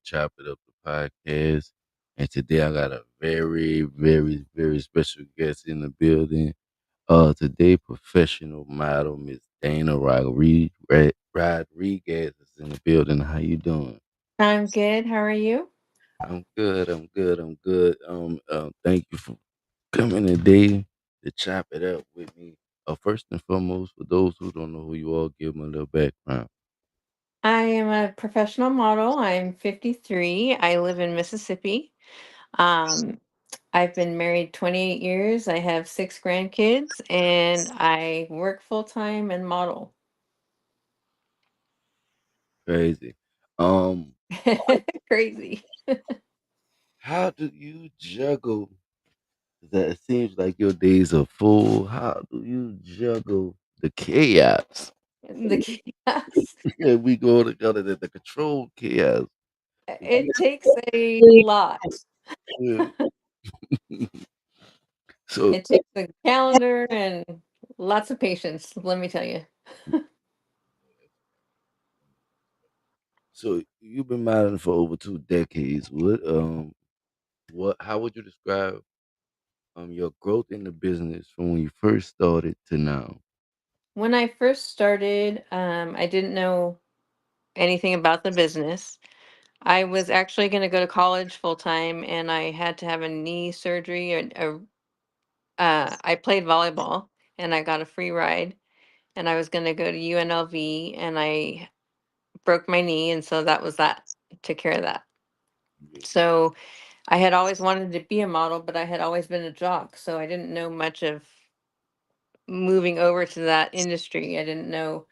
Chop It Up the podcast. And today I got a very, very, very special guest in the building. Today professional model Miss Dana Rodriguez is in the building. How you doing? I'm good. How are you? I'm good. I'm good. I'm good. Thank you for coming today to chop it up with me. First and foremost, for those who don't know who you are, give them a little background. I am a professional model. I'm 53. I live in Mississippi. Um, I've been married 28 years. I have six grandkids, and I work full time and model. Crazy. Um, Crazy. how do you juggle that? It seems like your days are full. How do you juggle the chaos? The chaos. Yeah, we go together the control chaos. It takes a lot. Yeah. So, It takes a calendar and lots of patience, let me tell you. so you've been modeling for over 2 decades. How would you describe your growth in the business from when you first started to now? When I first started, I didn't know anything about the business. I was actually going to go to college full time, and I had to have a knee surgery. I played volleyball, and I got a free ride, and I was going to go to UNLV, and I broke my knee, and so that was that. Took care of that. So I had always wanted to be a model, but I had always been a jock, so I didn't know much of moving over to that industry. I didn't know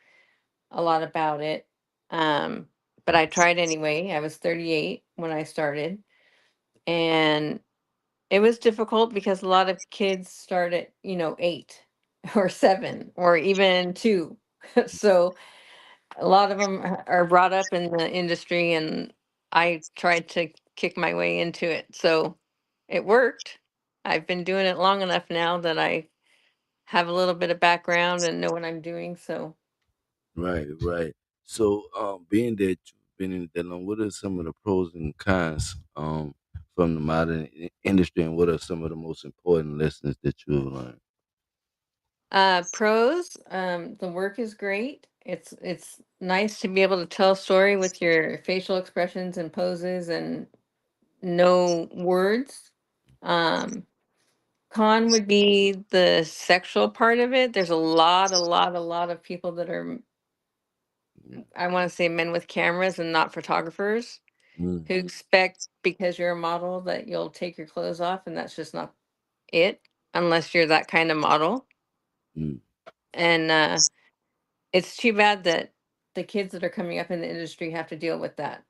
a lot about it, um, but I tried anyway. I was 38 when I started, and it was difficult because a lot of kids start at, 8 or 7 or even 2. So a lot of them are brought up in the industry, and I tried to kick my way into it. So it worked. I've been doing it long enough now that I have a little bit of background and know what I'm doing. So Right, right. So, being that you've been in it that long, what are some of the pros and cons from the modern industry, and what are some of the most important lessons that you've learned? pros, the work is great. It's nice to be able to tell a story with your facial expressions and poses and no words. Um, Con would be the sexual part of it. There's a lot of people that are, Yeah. I want to say, men with cameras and not photographers, Mm, who expect because you're a model that you'll take your clothes off, and that's just not it, unless you're that kind of model. mm. And it's too bad that the kids that are coming up in the industry have to deal with that,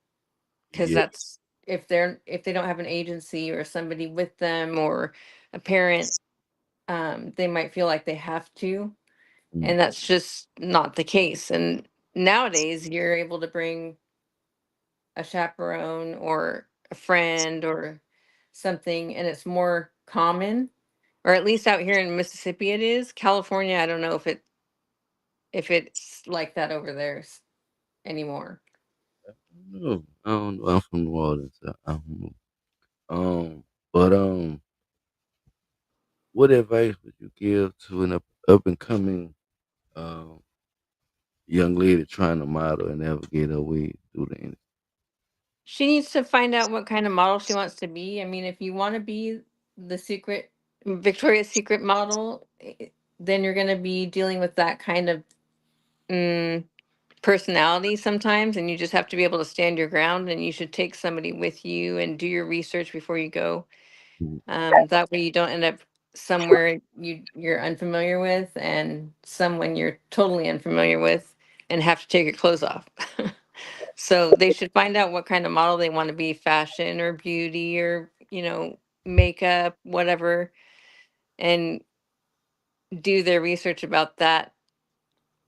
because Yeah. that's, if they don't have an agency or somebody with them or a parent, they might feel like they have to, Mm, and that's just not the case. And nowadays you're able to bring a chaperone or a friend or something, and it's more common, or at least out here in Mississippi it is. California, I don't know if it's like that over there anymore. no, I don't know. I'm from New Orleans. So I don't know. But what advice would you give to an up and coming um young lady trying to model and navigate her way through the industry? She needs to find out what kind of model she wants to be. I mean, if you want to be the secret Victoria's Secret model, then you're going to be dealing with that kind of mm, personality sometimes, and you just have to be able to stand your ground, and you should take somebody with you and do your research before you go. Mm, That way you don't end up somewhere you're unfamiliar with, and someone you're totally unfamiliar with, and have to take your clothes off. So they should find out what kind of model they want to be, fashion or beauty or, makeup, whatever, and do their research about that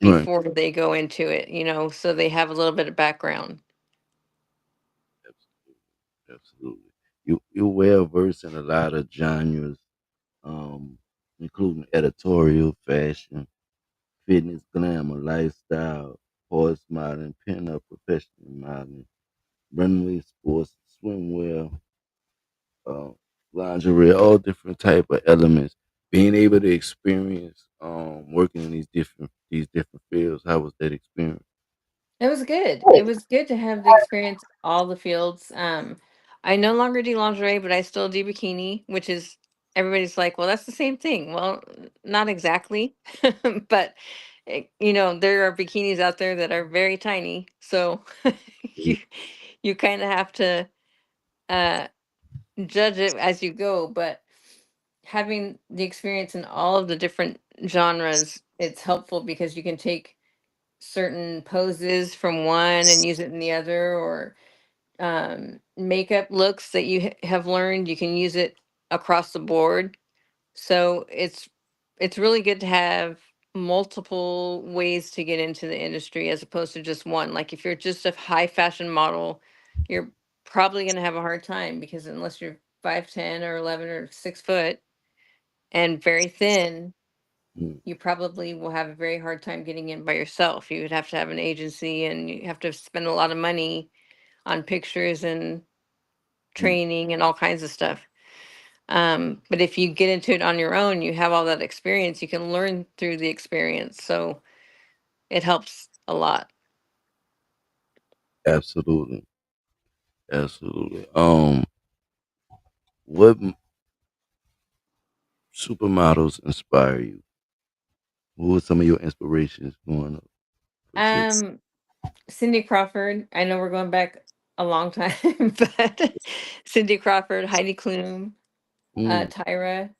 right. before they go into it, so they have a little bit of background. Absolutely. Absolutely. You're well versed in a lot of genres, um, including editorial, fashion, fitness, glamour, lifestyle, horse modeling, pinup, professional modeling. runway sports, swimwear, uh, lingerie, all different type of elements. Being able to experience working in these different fields. How was that experience? It was good. It was good to have the experience all the fields. I no longer do lingerie, but I still do bikini, which is everybody's like, well, that's the same thing. Well, not exactly, but there are bikinis out there that are very tiny, so you you kind of have to uh, judge it as you go. But having the experience in all of the different genres, it's helpful because you can take certain poses from one and use it in the other, or makeup looks that you have learned, you can use it across the board. So it's really good to have multiple ways to get into the industry as opposed to just one. Like if you're just a high fashion model, you're probably going to have a hard time because unless you're 5'10" or 11 or 6 foot and very thin, Mm, you probably will have a very hard time getting in by yourself. You would have to have an agency and you have to spend a lot of money on pictures and mm. training and all kinds of stuff. But if you get into it on your own, you have all that experience, you can learn through the experience. So it helps a lot. Absolutely, absolutely. What supermodels inspire you? Who were some of your inspirations growing up? Per se? Um, Cindy Crawford, I know we're going back a long time, but Cindy Crawford, Heidi Klum, Mm, Tyra,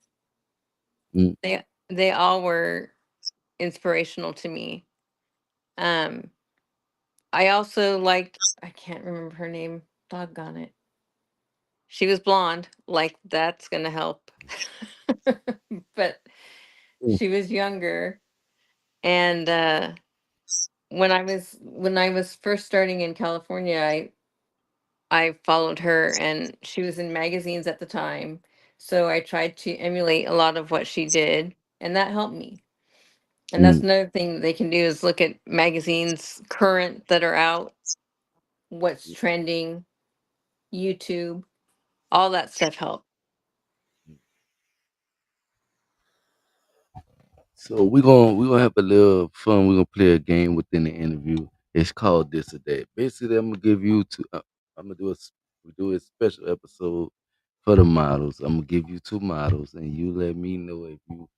mm, they all were inspirational to me. Um, I also liked, I can't remember her name. Doggone it. She was blonde, like that's gonna help. But mm, she was younger, and when I was first starting in California, I followed her, and she was in magazines at the time, so I tried to emulate a lot of what she did, and that helped me. And that's mm. another thing they can do is look at magazines current that are out, what's trending, YouTube, all that stuff help. So we're gonna have a little fun. We're gonna play a game within the interview. It's called this or that. Basically, I'm gonna give you two. I'm gonna we do a special episode for the models. I'm gonna give you two models, and you let me know if you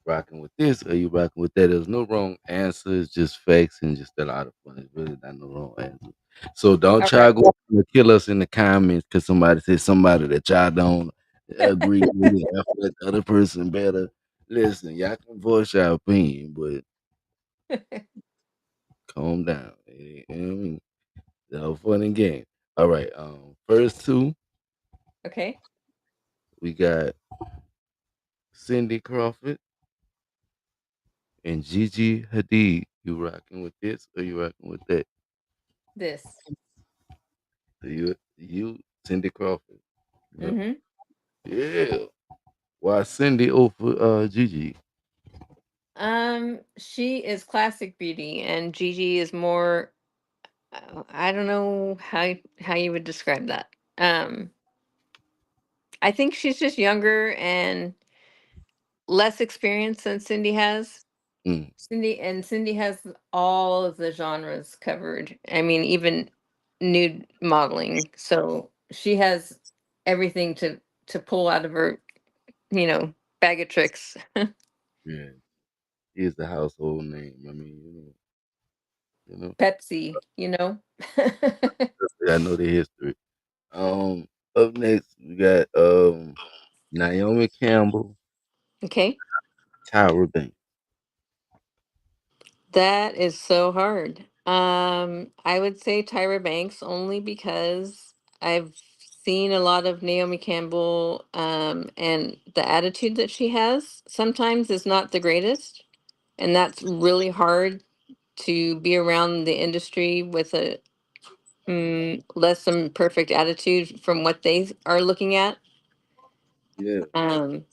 rocking with this or you rocking with that. There's no wrong answer. It's just facts and just a lot of fun. It's really not no wrong answer. So don't All try right. to go and kill us in the comments because somebody said somebody that y'all don't agree with. I feel like the other person better. Listen, y'all can voice your opinion, but calm down. You know what I mean? It's a fun and game. All right. First two, Okay. we got Cindy Crawford and Gigi Hadid. You rocking with this or you rocking with that? This. So you Cindy Crawford. Yeah. Mm-hmm. Yeah. Why Cindy over Gigi? She is classic beauty, and Gigi is more. I don't know how you would describe that. Um, I think she's just younger and less experience than Cindy has. Mm, Cindy has all of the genres covered. I mean, even nude modeling. So she has everything to pull out of her, bag of tricks. yeah. He is the household name. I mean, you know, Pepsi. I know the history. Up next we got Naomi Campbell, Okay. Tyra Banks. That is so hard. I would say Tyra Banks only because I've seen a lot of Naomi Campbell, and the attitude that she has sometimes is not the greatest, and that's really hard to be around the industry with a less than perfect attitude from what they are looking at. Yeah, Um,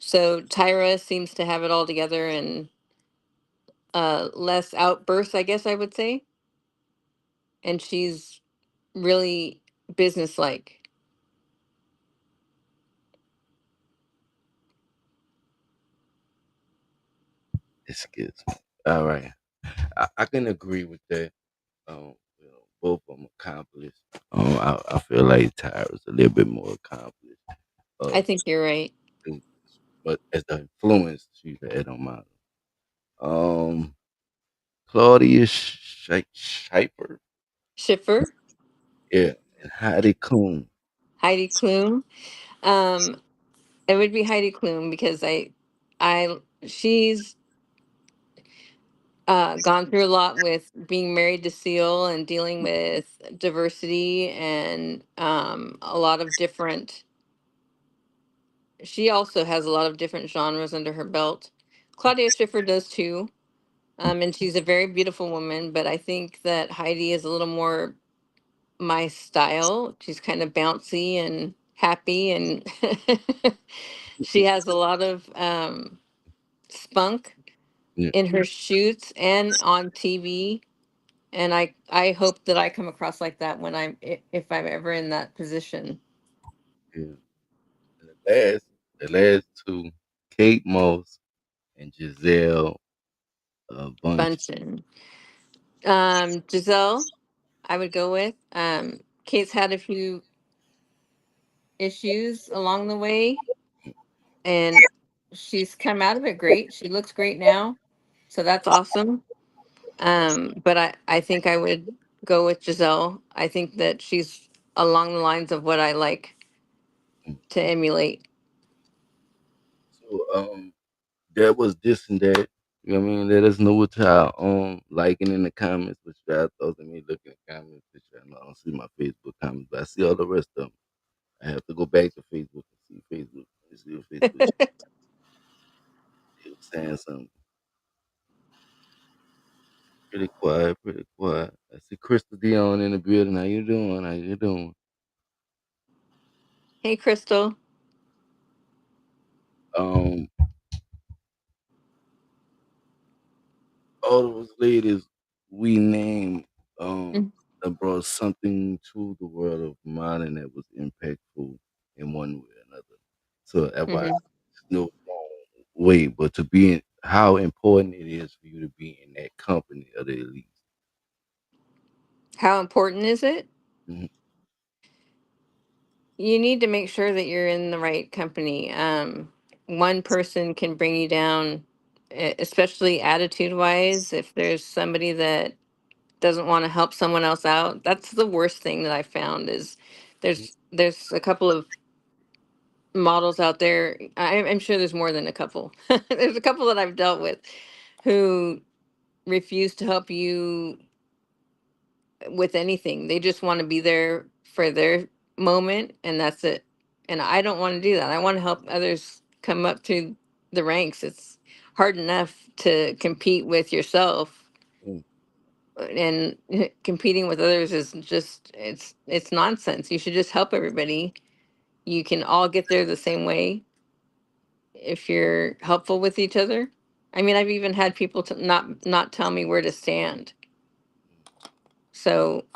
so Tyra seems to have it all together and less outbursts, I guess I would say, and she's really businesslike. Excuse me. All right. I can agree with that. Both of them accomplished. I feel like Tyra's a little bit more accomplished. Uh, I think you're right. than- but as the influence she's had on mine. Um, Claudia Schiffer, Schiffer, yeah, and Heidi Klum. Heidi Klum. Um, it would be Heidi Klum because she's gone through a lot with being married to Seal and dealing with diversity and a lot of different. She also has a lot of different genres under her belt. Claudia Schiffer does too. And she's a very beautiful woman, but I think that Heidi is a little more my style. She's kind of bouncy and happy, and she has a lot of spunk Yeah, in her shoots and on TV. And I hope that I come across like that when if I'm ever in that position. yeah. And the last two, Kate Moss and Giselle Bunch. Bunchen. Giselle, I would go with. Kate's had a few issues along the way, and she's come out of it great. She looks great now, so that's awesome. But I think I would go with Giselle. I think that she's along the lines of what I like to emulate. So that was this and that. You know what I mean? Let us know what y'all liking in the comments, what y'all thoughts of me looking at comments. Which I know I don't see my Facebook comments, but I see all the rest of them. I have to go back to Facebook and see Facebook. Let me see what Facebook is saying something. Pretty quiet, pretty quiet. I see Crystal Dion in the building. How you doing? How you doing? Hey, Crystal. Um, all those ladies we named Mm, that brought something to the world of modeling that was impactful in one way or another. So that's why mhm. there's no wrong way, but to be in how important it is for you to be in that company of the elite. How important is it? Mhm. You need to make sure that you're in the right company. One person can bring you down, especially attitude wise. If there's somebody that doesn't want to help someone else out, that's the worst thing that I found is there's a couple of models out there. I'm sure there's more than a couple. There's a couple that I've dealt with who refuse to help you with anything. They just want to be there for their moment and that's it. And I don't want to do that. I want to help others come up through the ranks. It's hard enough to compete with yourself, Mm, and competing with others is just it's nonsense. You should just help everybody. You can all get there the same way if you're helpful with each other. I mean, I've even had people to not tell me where to stand. So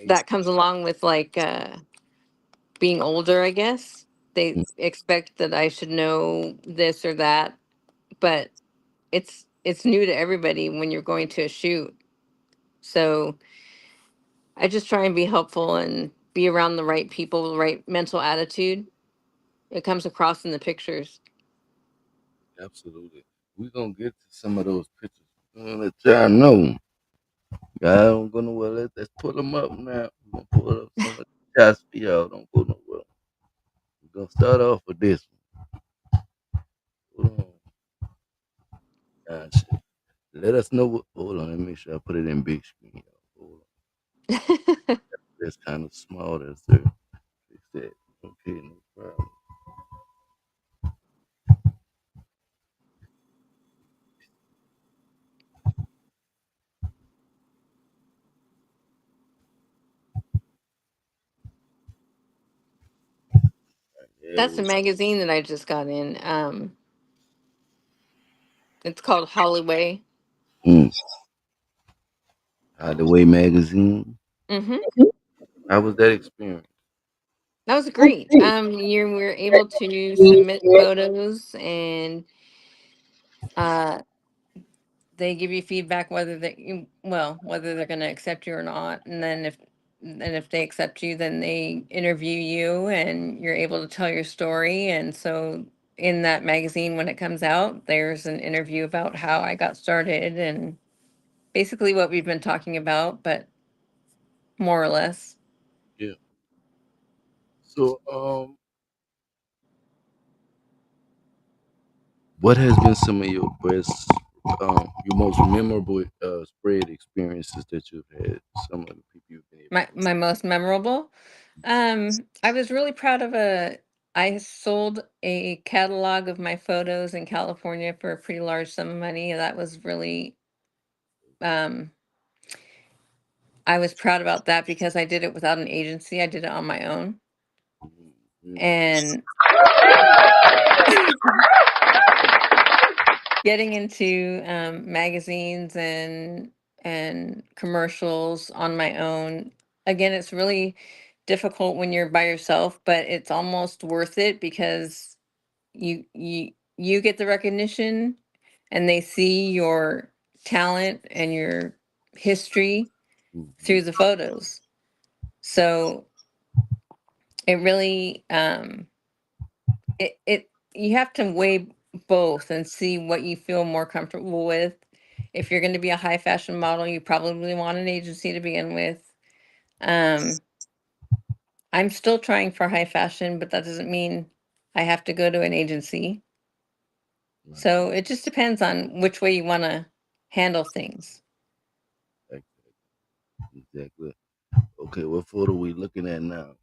mm, that comes along with like being older, I guess. They mm. expect that I should know this or that, but it's new to everybody when you're going to a shoot. So I just try and be helpful and be around the right people, the right mental attitude. It comes across in the pictures. Absolutely. We're gonna get to some of those pictures. I'm gonna let y'all know. I don't go nowhere. Let's pull them up now. We're gonna pull up some of the shots for y'all. Don't go nowhere. We're gonna start off with this one. Hold on. Gosh. Let us know what. Hold on. Let me make sure I put it in big screen. Hold on. That's kind of small. That's there. Fix that. Okay, no problem. There That's a we magazine that I just got in. It's called, Holloway. go. Hideaway magazine. Mhm. How was that experience? That was great. You were able to submit photos, and uh, they give you feedback whether whether they're going to accept you or not. And if they accept you, then they interview you, and you're able to tell your story. And so, in that magazine, when it comes out, there's an interview about how I got started and basically what we've been talking about, but more or less. Yeah. So, what has been some of your most memorable spread experiences that you've had? Some of the people you've been able My most memorable. I was really proud of a. I sold a catalog of my photos in California for a pretty large sum of money. And that was really. Um, I was proud about that because I did it without an agency. I did it on my own, to. Mhm. and getting into magazines and commercials on my own. Again, it's really difficult when you're by yourself, but it's almost worth it because you get the recognition, and they see your talent and your history Mhm. through the photos. So it really it you have to weigh both and see what you feel more comfortable with. If you're going to be a high fashion model, you probably want an agency to begin with. um I'm still trying for high fashion, but that doesn't mean I have to go to an agency. Right. So it just depends on which way you want to handle things. Exactly. Okay, what photo we looking at now?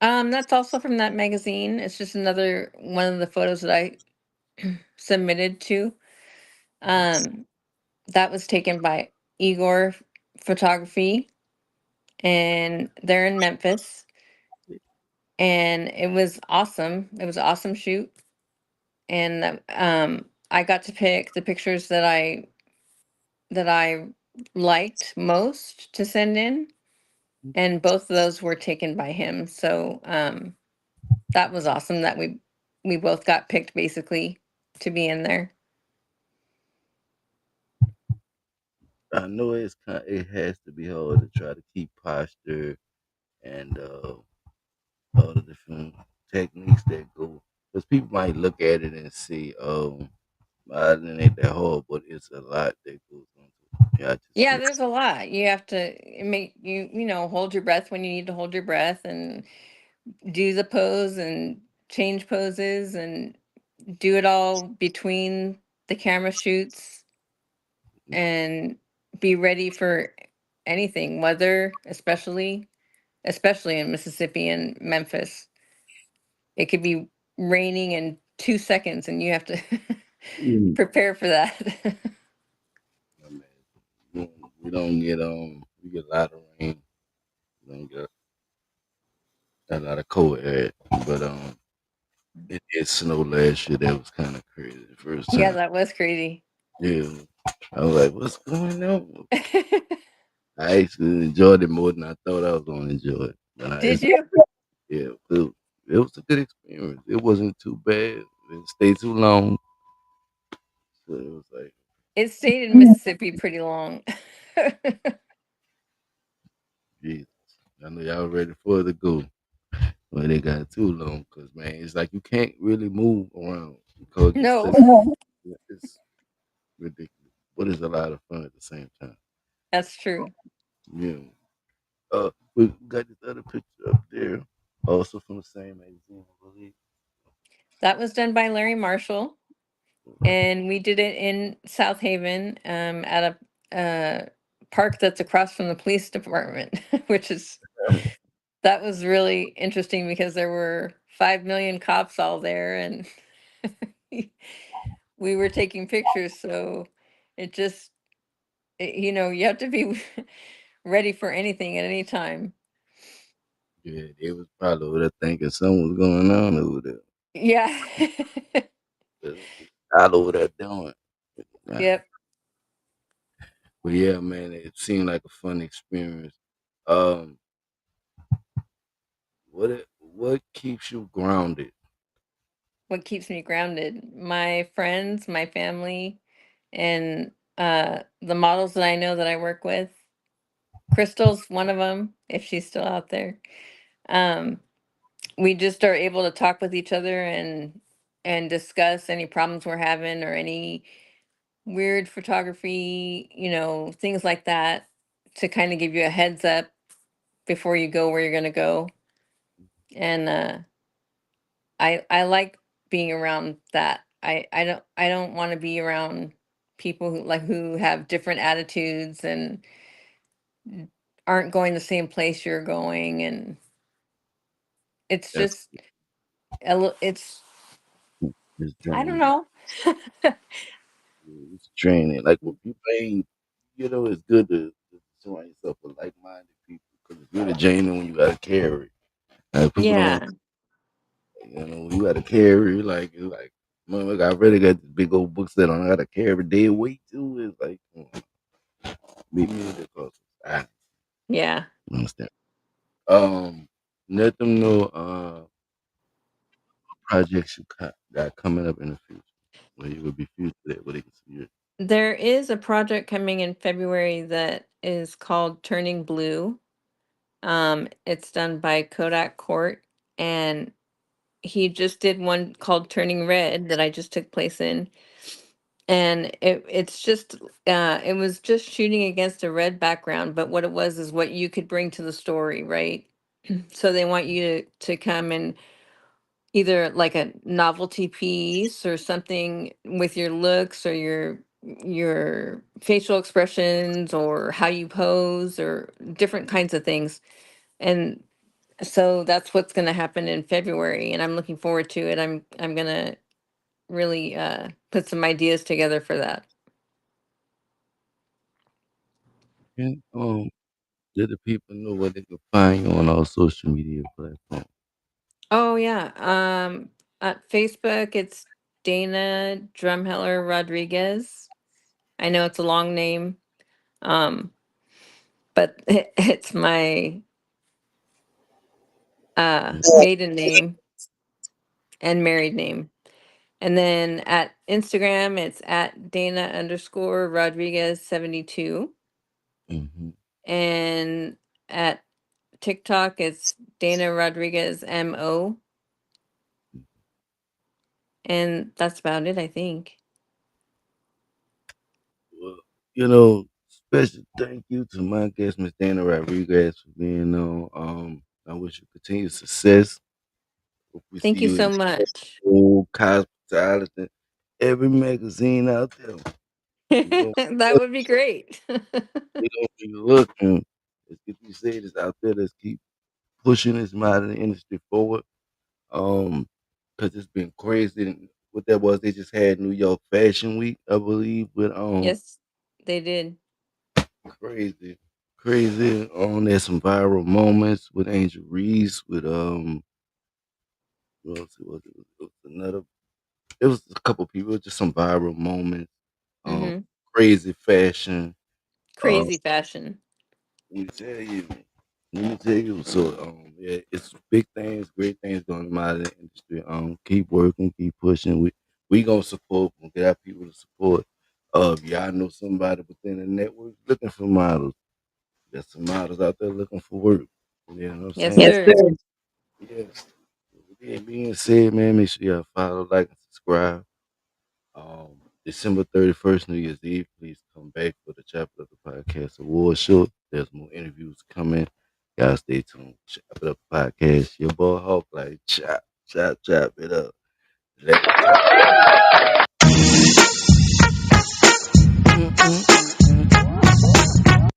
That's also from that magazine. It's just another one of the photos that I submitted to. Um, that was taken by Igor Photography, and they're in Memphis. And it was awesome. It was an awesome shoot, and I got to pick the pictures that I liked most to send in, and both of those were taken by him. So that was awesome that we both got picked basically to be in there. I know it has to be hard to try to keep posture and all the different techniques that go because people might look at it and see, modeling ain't that hard, but it's a lot that goes into it. Yeah, I just Yeah, feel there's a lot. You have to make hold your breath when you need to hold your breath, and do the pose and change poses and do it all between the camera shoots, and be ready for anything, weather, especially in Mississippi and Memphis. It could be raining in 2 seconds, and you have to prepare for that. I mean, we don't get we get a lot of rain, we don't get a lot of cold air, but it did snow last year. That was kind of crazy the first Yeah, time. that was crazy. Yeah, I was like, "What's going on?" I actually enjoyed it more than I thought I was gonna enjoy it. But Did you? yeah, it was a good experience. It wasn't too bad. It didn't stay too long, so it was like, It stayed in Mississippi pretty long. Jesus, I know y'all ready for it to go. When it got too long, cause man, it's like you can't really move around because the No, stuff it's ridiculous, but it's a lot of fun at the same time. that's true. Yeah. We got this other picture up there, also from the same magazine, I believe. That was done by Larry Marshall, and we did it in South Haven, at a park that's across from the police department, which is that was really interesting because there were 5 million cops all there, and we were taking pictures. So it just, you have to be ready for anything at any time. Yeah, they was probably over there thinking something was going on over there. Yeah. All over there doing. Nah. Yep. But yeah, man, it seemed like a fun experience. Um, what keeps you grounded? What keeps me grounded? My friends, my family, and the models that I know that I work with. Crystal's one of them, if she's still out there. Um, we just are able to talk with each other and discuss any problems we're having or any weird photography, things like that, to kind of give you a heads up before you go where you're going to go. And I like being around that. I don't want to be around people who have different attitudes and aren't going the same place you're going, and it's That's just it's it's I don't draining. know. It's draining. Like when you ain't, it's good to surround yourself with like-minded people because it's really draining when you gotta carry. Like people don't want, Yeah. when you gotta carry, like, man, look, I really got this big old book set on. I gotta carry every day weight too. It's like, meet me in the closet. I Yeah. understand. Um, Let them know projects you got coming up in the future where you will be future that where they can see it. There is a project coming in February that is called Turning Blue. It's done by Kodak Court, and he just did one called Turning Red that I just took place in. And it was just shooting against a red background, but what it was is what you could bring to the story, right? So they want you to come and either like a novelty piece or something with your looks or your facial expressions or how you pose or different kinds of things. And so that's what's going to happen in February, and I'm looking forward to it. I'm going to really put some ideas together for that. And let the people know where they can find you on all social media platforms. Oh yeah. At Facebook it's Dana Drumheller Rodriguez. I know it's a long name. Um, but it's my maiden name and married name. And then at Instagram, it's at Dana underscore Rodriguez 72. Mm-hmm. And at TikTok, it's Dana Rodriguez MO. And that's about it, I think. Well, special thank you to my guest, Miss Dana Rodriguez, for being on. I wish you continued success. Hope we see Thank you you in so much. old cosmetologist, every magazine out there. We gonna That would be great. we gonna be looking. Let's get these ladies out there. Let's keep pushing this modern industry forward. Um, because it's been crazy. And what that was, they just had New York Fashion Week, I believe, with Yes, they did. crazy, crazy. There's some viral moments with Angel Reese, with what else it was? It was another. It was a couple people. It was just some viral moments. Um, Hmm. Crazy fashion. Um, Crazy fashion. let me tell you. Let me tell you. So, yeah, it's big things, great things going on in the industry. Keep working, keep pushing. We gonna support. We get our people to support. If y'all know somebody within the network looking for models, there's some models out there looking for work. You know what I'm Yes, saying? Yes, sir. sir. Yes. With that being said, man, make sure y'all follow, like, and subscribe. December 31st, New Year's Eve, please come back for the Chapter of the Podcast Award Show. There's more interviews coming. Y'all stay tuned. Chapter of the Podcast. Your boy Hawk, like, chop, chop, chop it up. Let it chop. Mm, mm, mm, mm.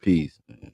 Peace, man.